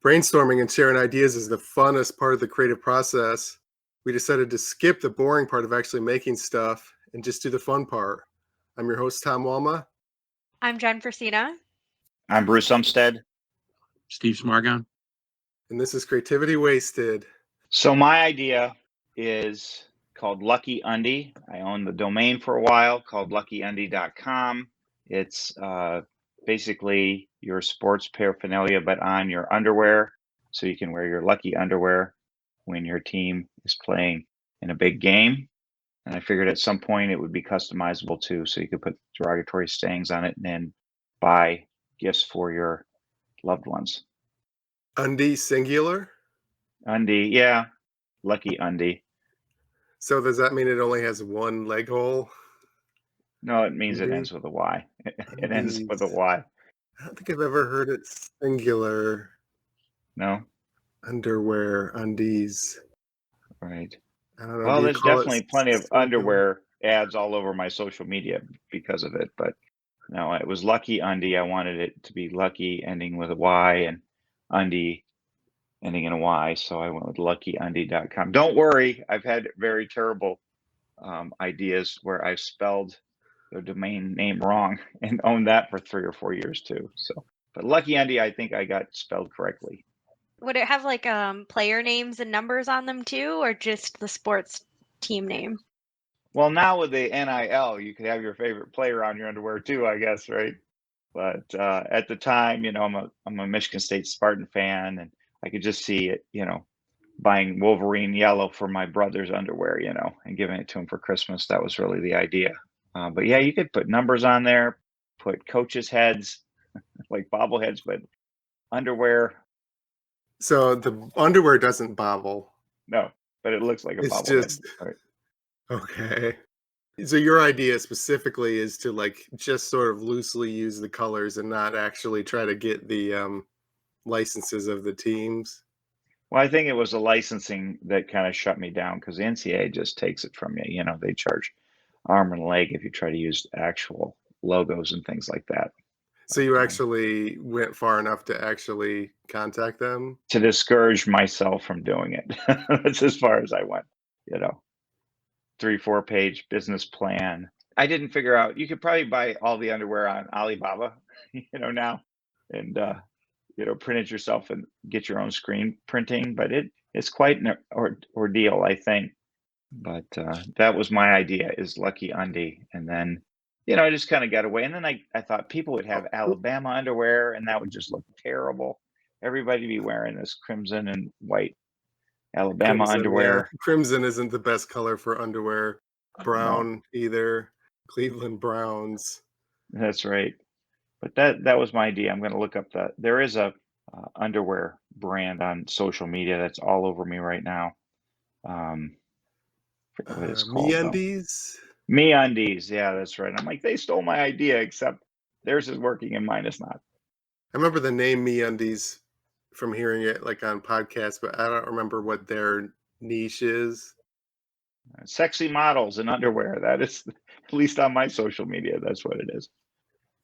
Brainstorming and sharing ideas is the funnest part of the creative process. We decided to skip the boring part of actually making stuff and just do the fun part. I'm your host, Tom Walma. I'm Jen Frasina. I'm Bruce Umstead. Steve Smargon. And this is Creativity Wasted. So my idea is called Lucky Undy. I owned the domain for a while called luckyundy.com. It's basically your sports paraphernalia, but on your underwear. So you can wear your lucky underwear when your team is playing in a big game. And I figured at some point it would be customizable too. So you could put derogatory sayings on it and then buy gifts for your loved ones. Undy singular? Undy, yeah. Lucky Undy. So does that mean it only has one leg hole? No, it means Undy? It ends with a Y. It ends with a Undies. Y. I don't think I've ever heard it singular. No? Underwear, undies. Right. I don't know. Well, do you there's call it definitely plenty of singular? underwear ads all over my social media because of it. But no, it was Lucky Undy. I wanted it to be Lucky ending with a Y and Undy ending in a Y. So I went with luckyundy.com. Don't worry. I've had very terrible ideas where I've spelled the domain name wrong and owned that for 3 or 4 years too. So, but Lucky Undy, I think I got spelled correctly. Would it have like player names and numbers on them too, or just the sports team name? Well, now with the NIL, you could have your favorite player on your underwear too, I guess, right? But at the time, I'm a Michigan State Spartan fan, and I could just see it, buying Wolverine yellow for my brother's underwear, and giving it to him for Christmas. That was really the idea. But yeah, you could put numbers on there, put coaches' heads, like bobbleheads, but underwear, So the underwear doesn't bobble. no, but it looks like a It's bobblehead. just Right. okay. So your idea specifically is to like just sort of loosely use the colors and not actually try to get the licenses of the teams. Well, I think it was the licensing that kind of shut me down because the NCAA just takes it from you. They charge arm and leg if you try to use actual logos and things like that. So you actually went far enough to actually contact them? To discourage myself from doing it. That's as far as I went, 3-4 page business plan. I didn't figure out, you could probably buy all the underwear on Alibaba, now, and, print it yourself and get your own screen printing, but it's quite an ordeal, I think. But that was my idea, is Lucky Undy. And then, I just kind of got away. And then I thought people would have Alabama underwear, and that would just look terrible. Everybody would be wearing this crimson and white Alabama underwear. Yeah. Crimson isn't the best color for underwear. Brown either. Cleveland Browns. That's right. But that was my idea. I'm going to look up there is a underwear brand on social media that's all over me right now. Forget what it's called. MeUndies? MeUndies. Yeah, that's right. I'm like, they stole my idea, except theirs is working and mine is not. I remember the name MeUndies from hearing it like on podcasts, but I don't remember what their niche is. Sexy models in underwear. That is, at least on my social media, that's what it is.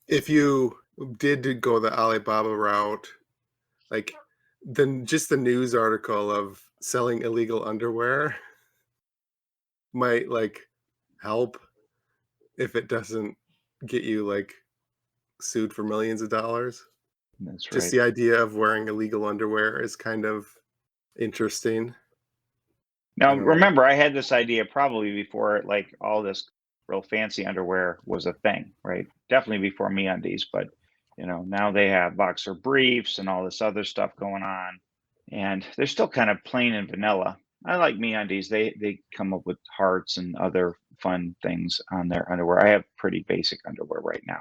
If you did go the Alibaba route, like then just the news article of selling illegal underwear might like help if it doesn't get you like sued for millions of dollars. That's right. Just the idea of wearing illegal underwear is kind of interesting. Now, remember, I had this idea probably before like all this real fancy underwear was a thing, right? Definitely before MeUndies, but now they have boxer briefs and all this other stuff going on, and they're still kind of plain and vanilla. I like MeUndies. They come up with hearts and other fun things on their underwear. I have pretty basic underwear right now.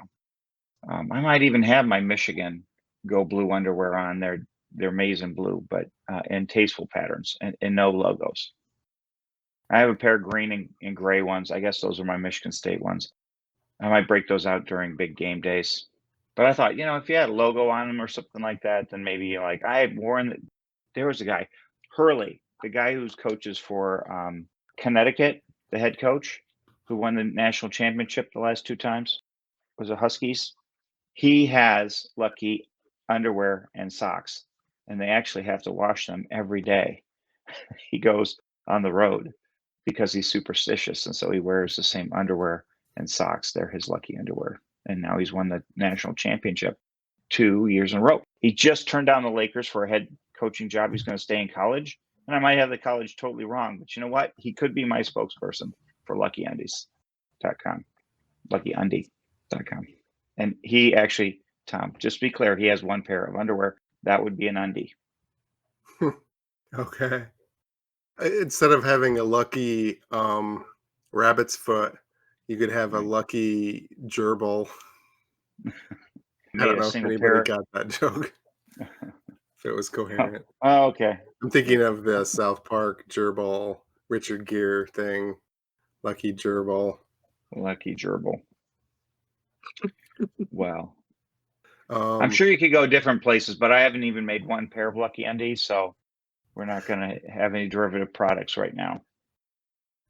I might even have my Michigan Go Blue underwear on. They're maize and blue, but in tasteful patterns and no logos. I have a pair of green and gray ones. I guess those are my Michigan State ones. I might break those out during big game days. But I thought, if you had a logo on them or something like that, then maybe I had worn. There was a guy, Hurley, the guy who's coaches for Connecticut, the head coach, who won the national championship the last 2 times, was a Huskies. He has Lucky underwear and socks. and they actually have to wash them every day. He goes on the road because he's superstitious, and so he wears the same underwear and socks. They're his lucky underwear, and now he's won the national championship 2 years in a row. He just turned down the Lakers for a head coaching job. He's going to stay in college, and I might have the college totally wrong, but you know what? He could be my spokesperson for luckyundies.com, luckyundy.com. And he actually, Tom, just to be clear, he has one pair of underwear. That would be an undie. Okay. Instead of having a lucky rabbit's foot, you could have a Right. lucky gerbil. I Made don't a know if single anybody pair. got that joke. If it was coherent. Oh, okay. I'm thinking of the South Park gerbil, Richard Gere thing. Lucky gerbil. Lucky gerbil. Wow. Um, I'm sure you could go different places, but I haven't even made one pair of lucky undies, so we're not going to have any derivative products right now.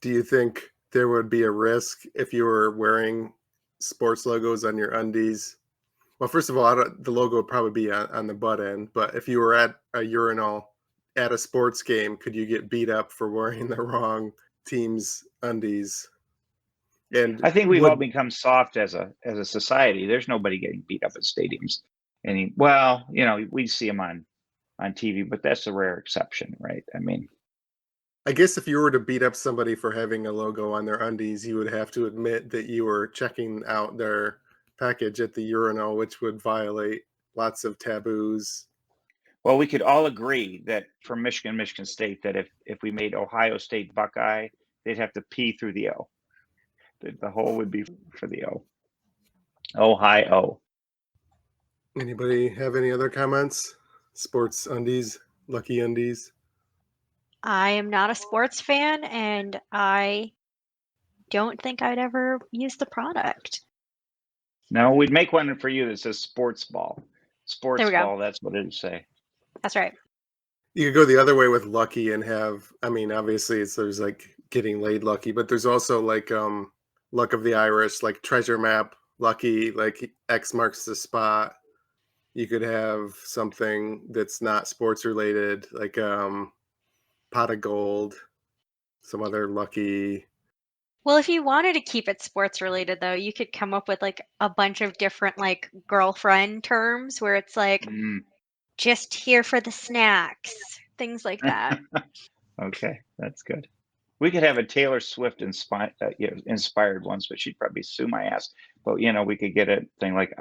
Do you think there would be a risk if you were wearing sports logos on your undies? Well, first of all, the logo would probably be on the butt end, but if you were at a urinal at a sports game, could you get beat up for wearing the wrong team's undies? And I think we've all would become soft as a society. There's nobody getting beat up at stadiums. Well, we see them on TV, but that's a rare exception, right? I mean, I guess if you were to beat up somebody for having a logo on their undies, you would have to admit that you were checking out their package at the urinal, which would violate lots of taboos. well, we could all agree that for Michigan State, that if we made Ohio State Buckeye, they'd have to pee through the O. The hole would be for the O. Ohio. Anybody have any other comments? Sports undies, lucky undies. I am not a sports fan, and I don't think I'd ever use the product. No, we'd make one for you that says sports ball. There Sports we go. ball, that's what it'd say. That's right. You could go the other way with lucky and have, I mean, obviously there's like getting laid lucky, but there's also like luck of the Irish, like treasure map lucky, like X marks the spot. You could have something that's not sports related, like pot of gold, some other lucky. Well, if you wanted to keep it sports related, though, you could come up with like a bunch of different like girlfriend terms where it's like just here for the snacks, things like that. Okay, that's good. We could have a Taylor Swift inspired ones, but she'd probably sue my ass. But we could get a thing like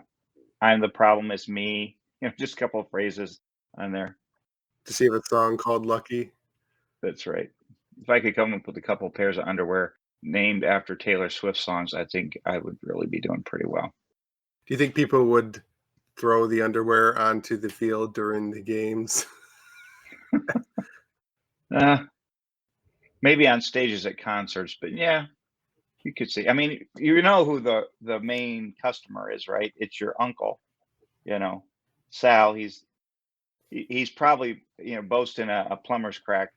"I'm the problem, it's me." Just a couple of phrases on there. Does she have a song called Lucky? That's right. If I could come up with a couple of pairs of underwear named after Taylor Swift songs, I think I would really be doing pretty well. Do you think people would throw the underwear onto the field during the games? Maybe on stages at concerts, but yeah, you could see. I mean, you know who the main customer is, right? It's your uncle, Sal. He's probably boasting a plumber's crack,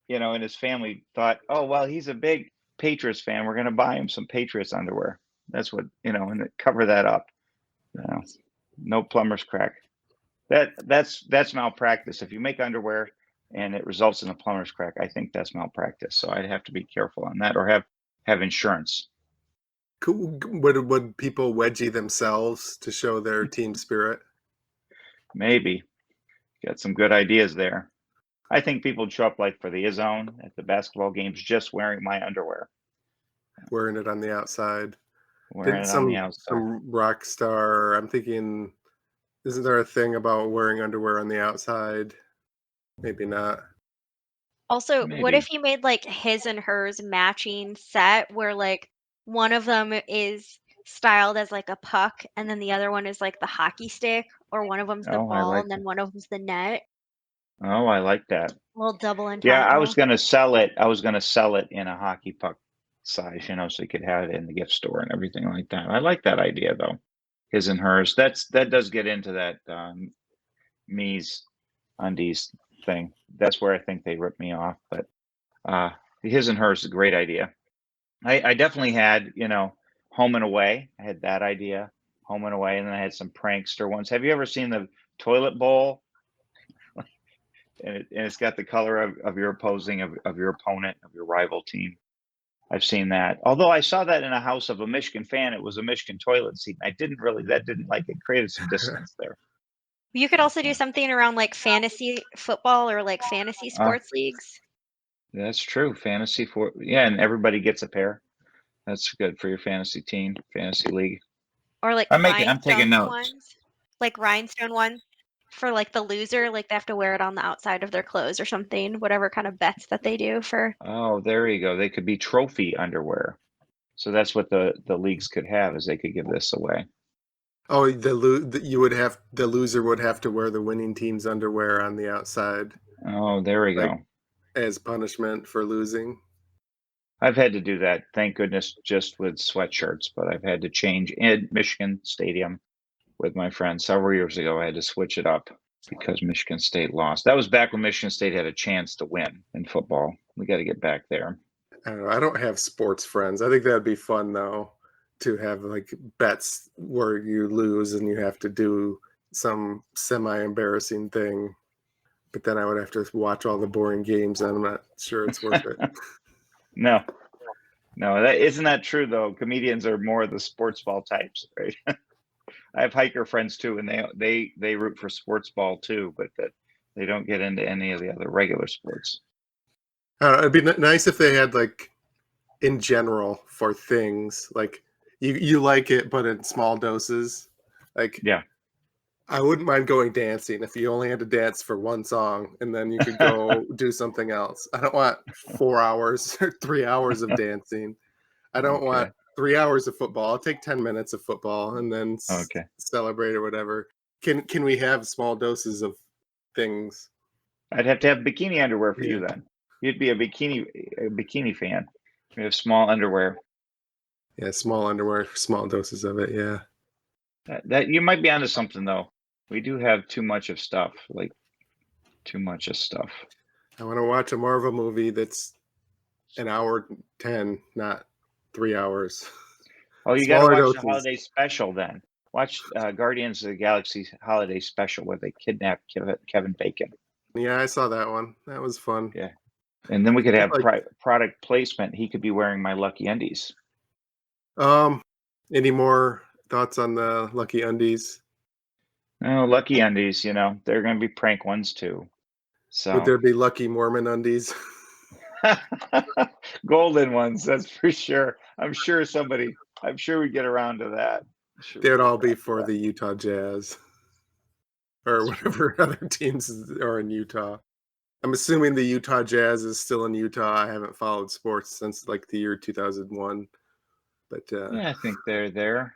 and his family thought, oh well, he's a big Patriots fan. We're going to buy him some Patriots underwear. That's what and cover that up. No plumber's crack. That's malpractice. If you make underwear and it results in a plumber's crack, I think that's malpractice. So I'd have to be careful on that, or have insurance. Would people wedgie themselves to show their team spirit? Maybe. Got some good ideas there. I think people would show up like for the zone at the basketball games just wearing my underwear. Wearing it on the outside. Wearing Didn't it on the outside. some rock star, I'm thinking, isn't there a thing about wearing underwear on the outside? Maybe not. Also, what Maybe. if you made like his and hers matching set where like one of them is styled as like a puck and then the other one is like the hockey stick, or one of them's the Oh, I ball like and then one of them's the net? Oh, I like that. A little double Yeah, I entendre. was gonna sell it. I was gonna sell it in a hockey puck size, so you could have it in the gift store and everything like that. I like that idea though. His and hers. That does get into that me's undies thing. That's where I think they ripped me off. But his and hers is a great idea. I definitely had, home and away. I had that idea, home and away, and then I had some prankster ones. Have you ever seen the toilet bowl and it's got the color of your opposing of your opponent, of your rival team. I've seen that. Although I saw that in a house of a Michigan fan, it was a Michigan toilet seat. I didn't really, that didn't like it, created some distance there. You could also do something around like fantasy football or like fantasy sports leagues. That's true. Fantasy yeah, and everybody gets a pair. That's good for your fantasy team, fantasy league. Or like I'm taking rhinestone notes. ones. Like rhinestone ones for like the loser, like they have to wear it on the outside of their clothes or something, whatever kind of bets that they do for. Oh, there you go. They could be trophy underwear. So that's what the leagues could have, is they could give this away. Oh, the loser would have to wear the winning team's underwear on the outside. Oh, there we go. As punishment for losing. I've had to do that, thank goodness, just with sweatshirts, but I've had to change in Michigan Stadium with my friends several years ago. I had to switch it up because Michigan State lost. That was back when Michigan State had a chance to win in football. We got to get back there. I don't know. I don't have sports friends. I think that'd be fun though, to have like bets where you lose and you have to do some semi-embarrassing thing. But then I would have to watch all the boring games, and I'm not sure it's worth it. No, that isn't that true though. Comedians are more the sports ball types, right? I have hiker friends too, and they root for sports ball too, but that they don't get into any of the other regular sports. It'd be nice if they had like, in general, for things like you like it, but in small doses. Like, yeah, I wouldn't mind going dancing if you only had to dance for one song, and then you could go do something else. I don't want 4 hours or 3 hours of dancing. I don't want 3 hours of football. I'll take 10 minutes of football and then celebrate or whatever. Can we have small doses of things? I'd have to have bikini underwear for you then. You'd be a bikini fan. We have small underwear. Yeah, small underwear, small doses of it. Yeah. That you might be onto something though. We do have too much of stuff, like too much of stuff. I want to watch a Marvel movie that's an hour 10, not 3 hours. Oh, you got to watch the holiday special then. Watch Guardians of the Galaxy holiday special where they kidnap Kevin Bacon. Yeah, I saw that one. That was fun. Yeah. And then we could have product placement. He could be wearing my Lucky Undies. Any more thoughts on the Lucky Undies? No, Lucky Undies, you know, they're going to be prank ones too. So would there be Lucky Mormon Undies? Golden ones, that's for sure. I'm sure we'd get around to that. They'd all be for the Utah Jazz or whatever other teams are in Utah. I'm assuming the Utah Jazz is still in Utah. I haven't followed sports since like the year 2001. But yeah, I think they're there.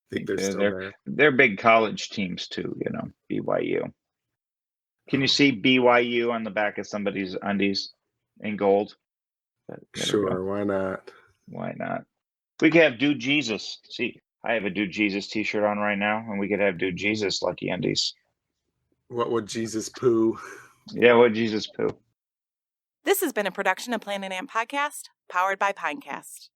I think they're still there. They're big college teams too, you know, BYU. Can you see BYU on the back of somebody's undies in gold? Sure, why not? Why not? We could have Dude Jesus. See, I have a Dude Jesus t-shirt on right now, and we could have Dude Jesus Lucky Undies. What would Jesus poo? Yeah, what would Jesus poo? This has been a production of Planet Ant Podcast, powered by Pinecast.